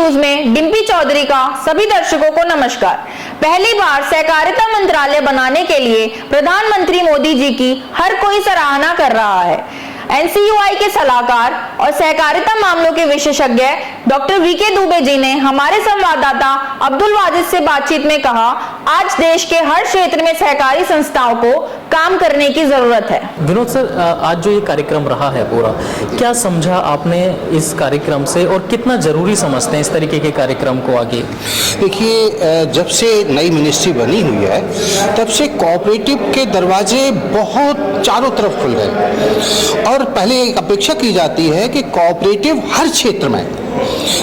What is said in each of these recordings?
News में डिम्पी चौधरी का सभी दर्शकों को नमस्कार। पहली बार सहकारिता मंत्रालय बनाने के लिए प्रधानमंत्री मोदी जी की हर कोई सराहना कर रहा है। एनसीयूआई के सलाहकार और सहकारिता मामलों के विशेषज्ञ डॉक्टर वीके दुबे जी ने हमारे संवाददाता अब्दुल वाजिद से बातचीत में कहा, आज देश के हर क्षेत्र में सहकारी संस्थाओं को काम करने की जरूरत है। विनोद सर, आज जो ये कार्यक्रम रहा है पूरा, क्या समझा आपने इस कार्यक्रम से और कितना जरूरी समझते हैं इस तरीके के कार्यक्रम को आगे? देखिए, जब से नई मिनिस्ट्री बनी हुई है तब से कोऑपरेटिव के दरवाजे बहुत चारों तरफ खुल गए और पहले एक अपेक्षा की जाती है कि कोऑपरेटिव हर क्षेत्र में,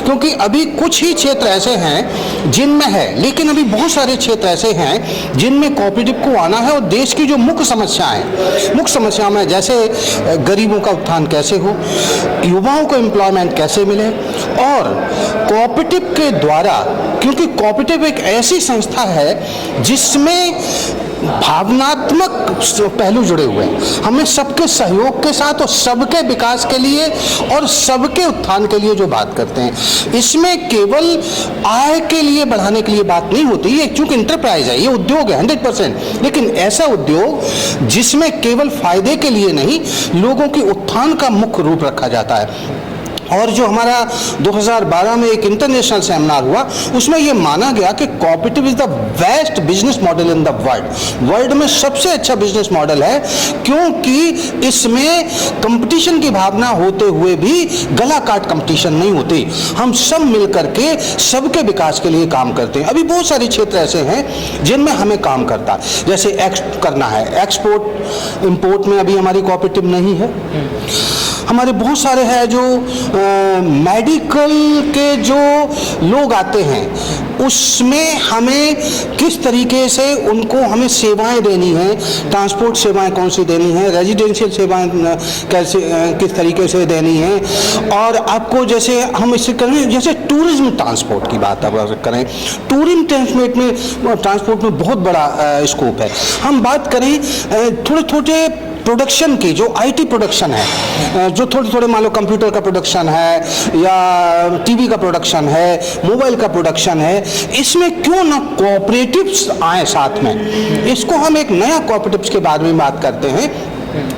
क्योंकि अभी कुछ ही क्षेत्र ऐसे हैं जिनमें है, लेकिन अभी बहुत सारे क्षेत्र ऐसे हैं जिनमें कोऑपरेटिव को आना है। और देश की जो मुख्य समस्याओं में जैसे गरीबों का उत्थान कैसे हो, युवाओं को एम्प्लॉयमेंट कैसे मिले, और कोऑपरेटिव के द्वारा, क्योंकि कोऑपरेटिव एक ऐसी संस्था है जिसमें भावनात्मक पहलू जुड़े हुए हैं, हमें सबके सहयोग के साथ और सबके विकास के लिए और सबके उत्थान के लिए जो बात करते हैं, इसमें केवल आय के लिए बढ़ाने के लिए बात नहीं होती। ये चूंकि इंटरप्राइज है, ये उद्योग है 100%, लेकिन ऐसा उद्योग जिसमें केवल फायदे के लिए नहीं, लोगों के उत्थान का मुख्य रूप रखा जाता है। और जो हमारा 2012 में एक इंटरनेशनल सेमिनार हुआ, उसमें यह माना गया कि cooperative is the best business model in the world में सबसे अच्छा बिजनेस मॉडल है, क्योंकि इसमें कंपटीशन की भावना होते हुए भी गला काट कंपटीशन नहीं होती। हम सब मिलकर के सबके विकास के लिए काम करते हैं। अभी बहुत सारे क्षेत्र ऐसे हैं जिनमें हमें काम करता है, जैसे करना है एक्सपोर्ट इंपोर्ट में अभी हमारी कोऑपरेटिव नहीं है। हमारे बहुत सारे हैं जो मेडिकल के जो लोग आते हैं, उसमें हमें किस तरीके से उनको हमें सेवाएं देनी है, ट्रांसपोर्ट सेवाएं कौन सी देनी है, रेजिडेंशियल सेवाएं कैसे किस तरीके से देनी है। और आपको जैसे हम इससे करें, जैसे टूरिज्म ट्रांसपोर्ट की बात अगर करें, टूरिज्म ट्रांसपोर्ट में बहुत बड़ा स्कोप है। हम बात करें थोड़े छोटे प्रोडक्शन की, जो आईटी प्रोडक्शन है, जो थोड़े मान लो कंप्यूटर का प्रोडक्शन है या टीवी का प्रोडक्शन है, मोबाइल का प्रोडक्शन है, इसमें क्यों ना कोऑपरेटिव्स आए साथ में। इसको हम एक नया कोऑपरेटिव्स के बारे में बात करते हैं,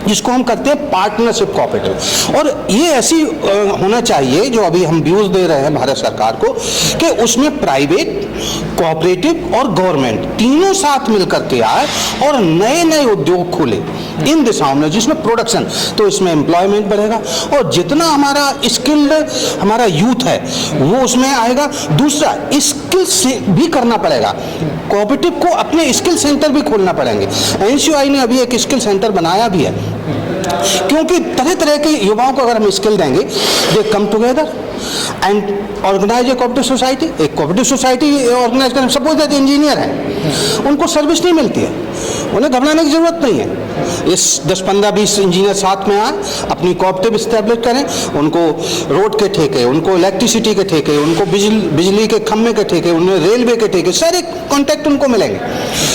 जिसको हम करते हैं पार्टनरशिप कोऑपरेटिव। और ये ऐसी होना चाहिए, जो अभी हम व्यूज दे रहे हैं भारत सरकार को, कि उसमें प्राइवेट, कोऑपरेटिव और गवर्नमेंट तीनों साथ मिलकर के आए और नए नए उद्योग खुले इन दिशाओं में, जिसमें प्रोडक्शन, तो इसमें एम्प्लॉयमेंट बढ़ेगा और जितना हमारा स्किल्ड हमारा यूथ है वो उसमें आएगा। दूसरा, स्किल से भी करना पड़ेगा, कोऑपरेटिव को अपने स्किल सेंटर भी खोलना पड़ेंगे। एनसीयूआई ने अभी एक स्किल सेंटर बनाया भी है, क्योंकि तरह तरह के युवाओं को अगर हम स्किल देंगे, they come together and organize a cooperative society. एक कोऑपरेटिव सोसाइटी ऑर्गेनाइज करें, सपोज दैट इंजीनियर हैं, उनको सर्विस नहीं मिलती है, उन्हें घबराने की जरूरत नहीं है। इस 10, 15, 20 इंजीनियर साथ में आए, अपनी कोऑपरेटिव स्टैब्लिश करें, उनको रोड के ठेके, उनको इलेक्ट्रिसिटी के ठेके, उनको बिजली के खम्भे के ठेके, उन्हें रेलवे के ठेके, सारे कॉन्टैक्ट उनको मिलेंगे।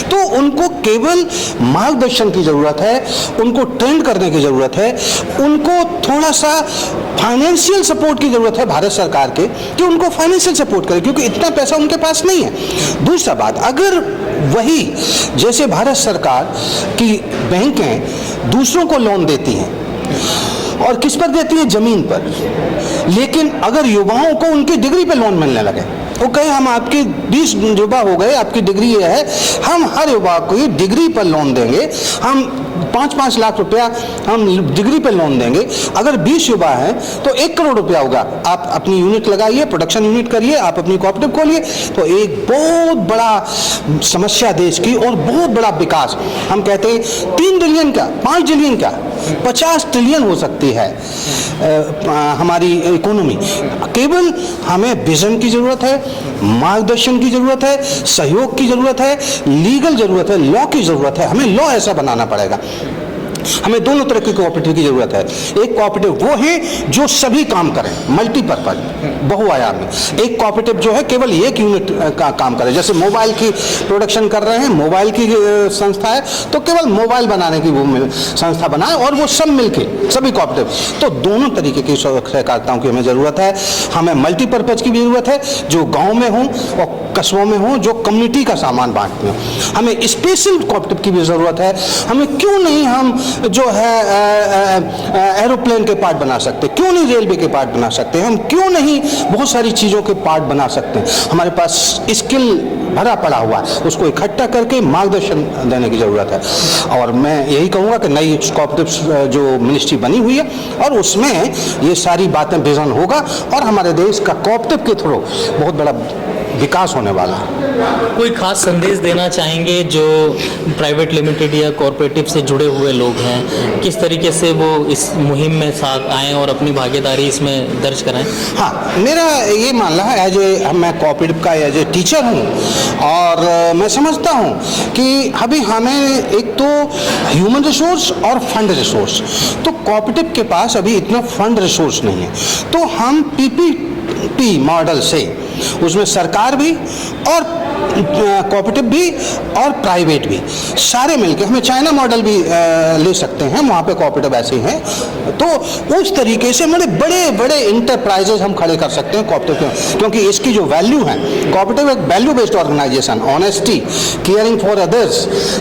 तो उनको केवल मार्गदर्शन की जरूरत है, उनको ट्रेंड करने की जरूरत है, उनको थोड़ा सा फाइनेंशियल सपोर्ट की जरूरत है भारत सरकार के, कि उनको फाइनेंशियल सपोर्ट करें, क्योंकि इतना पैसा उनके पास नहीं है। दूसरा बात, अगर वही जैसे भारत सरकार की बैंकें दूसरों को लोन देती हैं, और किस पर देती है? जमीन पर। लेकिन अगर युवाओं को उनकी डिग्री पे लोन मिलने लगे, वो कहे हम आपकी 20 युवा हो गए, आपकी डिग्री ये है, हम हर युवा को ये डिग्री पर लोन देंगे, हम 5-5 लाख रुपया हम डिग्री पर लोन देंगे। अगर 20 युवा हैं तो 1 करोड़ रुपया होगा। आप अपनी यूनिट लगाइए, प्रोडक्शन यूनिट करिए, आप अपनी कोऑपरेटिव खोलिए, तो एक बहुत बड़ा समस्या देश की और बहुत बड़ा विकास, हम कहते हैं 3 ट्रिलियन का, 5 ट्रिलियन का, 50 ट्रिलियन हो सकती है हमारी इकोनॉमी। केवल हमें विजन की जरूरत है, मार्गदर्शन की जरूरत है, सहयोग की जरूरत है, लीगल जरूरत है, लॉ की जरूरत है। हमें लॉ ऐसा बनाना पड़ेगा हमें दोनों तरह की कोऑपरेटिव की जरूरत है। एक कोऑपरेटिव वो है जो सभी काम करें, मल्टीपर्पज, बहुआयामी। एक कोऑपरेटिव जो है केवल एक यूनिट का काम करे, जैसे मोबाइल की प्रोडक्शन कर रहे हैं, मोबाइल की संस्था है तो केवल मोबाइल बनाने की वो संस्था बनाए और वो सब मिलके सभी कोऑपरेटिव। तो दोनों तरीके की सहकारिताओं की हमें जरूरत है। हमें मल्टीपर्पज की भी जरूरत है जो गांव में हो और कस्बों में हो, जो कम्युनिटी का सामान बांटते हैं। हमें स्पेशल कोऑपरेटिव की भी जरूरत है। हमें क्यों नहीं हम जो है एरोप्लेन के पार्ट बना सकते, क्यों नहीं रेलवे के पार्ट बना सकते, हम क्यों नहीं बहुत सारी चीज़ों के पार्ट बना सकते हैं। हमारे पास स्किल भरा पड़ा हुआ है, उसको इकट्ठा करके मार्गदर्शन देने की ज़रूरत है। और मैं यही कहूँगा कि नई कोऑपरेटिव जो मिनिस्ट्री बनी हुई है और उसमें ये सारी बातें विजन होगा और हमारे देश का कोऑपरेटिव के थ्रू बहुत बड़ा विकास होने वाला है। कोई खास संदेश देना चाहेंगे जो प्राइवेट लिमिटेड या कॉरपोरेटिव से जुड़े हुए लोग हैं, किस तरीके से वो इस मुहिम में साथ आएँ और अपनी भागीदारी इसमें दर्ज कराएं? हाँ, मेरा ये मानना है, मैं कोऑपरेटिव का एज ए टीचर हूँ और मैं समझता हूँ कि अभी हमें एक तो ह्यूमन रिसोर्स और फंड रिसोर्स, तो कोऑपरेटिव के पास अभी इतना फंड रिसोर्स नहीं है। तो हम पीपीपी मॉडल से, उसमें सरकार भी और कोऑपरेटिव भी और प्राइवेट भी सारे मिलके, हमें चाइना मॉडल भी ले सकते हैं, वहाँ पे कोऑपरेटिव ऐसे ही हैं। तो उस तरीके से बड़े बड़े इंटरप्राइजेज हम खड़े कर सकते हैं कोऑपरेटिव, क्योंकि इसकी जो वैल्यू है, कोऑपरेटिव एक value based organisation, honesty, caring for others,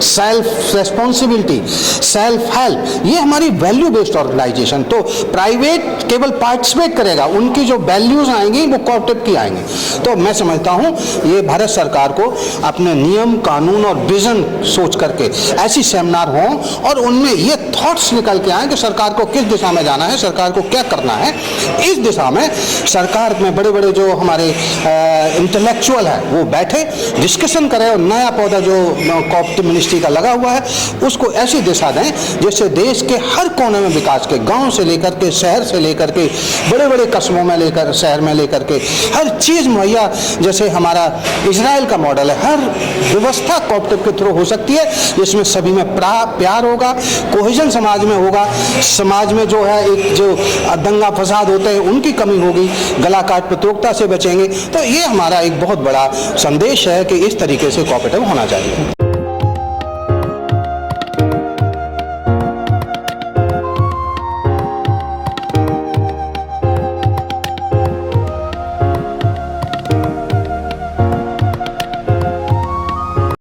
self responsibility, self help, ये हमारी वैल्यू बेस्ड ऑर्गेनाइजेशन। तो प्राइवेट केवल पार्टिसिपेट करेगा, उनकी जो वैल्यूज आएंगी वो कोऑपरेटिव की आएंगी। तो मैं समझता हूँ ये भारत सरकार को अपने नियम, कानून और विजन सोच करके ऐसी सेमिनार हों और उनमें ये थॉट्स निकल के आए कि सरकार को किस दिशा में जाना है, सरकार को क्या करना है। इस दिशा में सरकार में बड़े बड़े जो हमारे इंटेलेक्चुअल है वो बैठे, डिस्कशन करें और नया पौधा जो कोऑपरेटिव मिनिस्ट्री का लगा हुआ है उसको ऐसी दिशा दें जिससे देश के हर कोने में विकास के, गांव से लेकर के शहर से लेकर के बड़े बड़े कस्बों में लेकर शहर में लेकर के हर चीज़ मुहैया, जैसे हमारा इजराइल का मॉडल है, हर व्यवस्था कोऑपरेटिव के थ्रू हो सकती है। इसमें सभी में प्यार होगा, कोहेजन समाज में होगा, समाज में जो है एक जो दंगा फसाद होते हैं उनकी कमी होगी, गला काट प्रतियोगिता से बचेंगे। तो ये हमारा एक बहुत बड़ा संदेश है कि इस तरीके से कोऑपरेटिव होना चाहिए।